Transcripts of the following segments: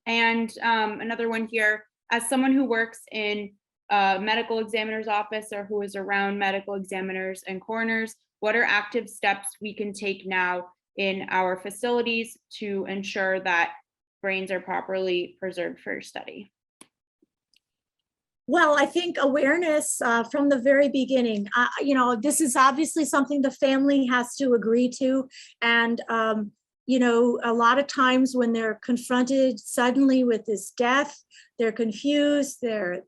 And another one here, as someone who works in a medical examiner's office or who is around medical examiners and coroners, what are active steps we can take now in our facilities to ensure that brains are properly preserved for study? Well, I think awareness from the very beginning. This is obviously something the family has to agree to. And, a lot of times when they're confronted suddenly with this death, they're confused, they're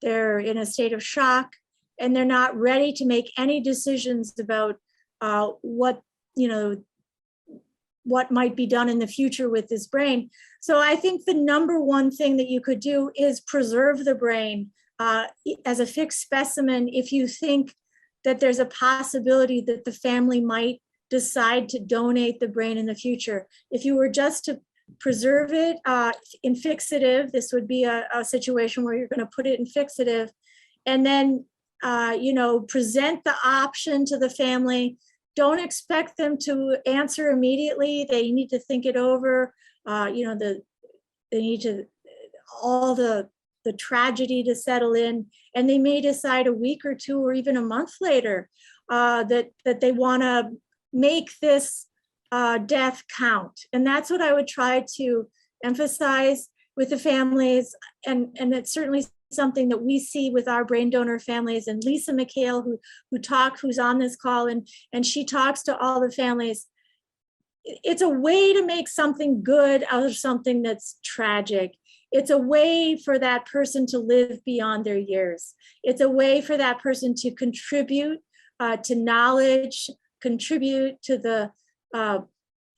in a state of shock, and they're not ready to make any decisions about what might be done in the future with this brain. So I think the number one thing that you could do is preserve the brain as a fixed specimen if you think that there's a possibility that the family might decide to donate the brain in the future. If you were just to preserve it in fixative, this would be a situation where you're going to put it in fixative and then present the option to the family. Don't expect them to answer immediately. They need to think it over. They need to all the tragedy to settle in, and they may decide a week or two or even a month later that they want to make this death count. And that's what I would try to emphasize with the families, and it's certainly something that we see with our brain donor families. And Lisa McHale, who's on this call, and she talks to all the families. It's a way to make something good out of something that's tragic. It's a way for that person to live beyond their years. It's a way for that person to contribute to knowledge, contribute to the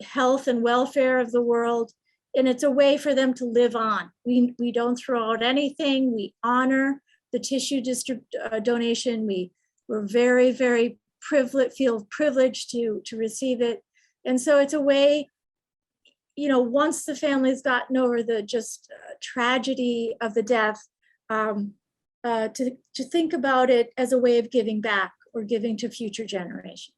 health and welfare of the world. And it's a way for them to live on. We don't throw out anything. We honor the tissue donation. We're very, very feel privileged to receive it. And so it's a way, once the family's gotten over the just tragedy of the death, to think about it as a way of giving back or giving to future generations.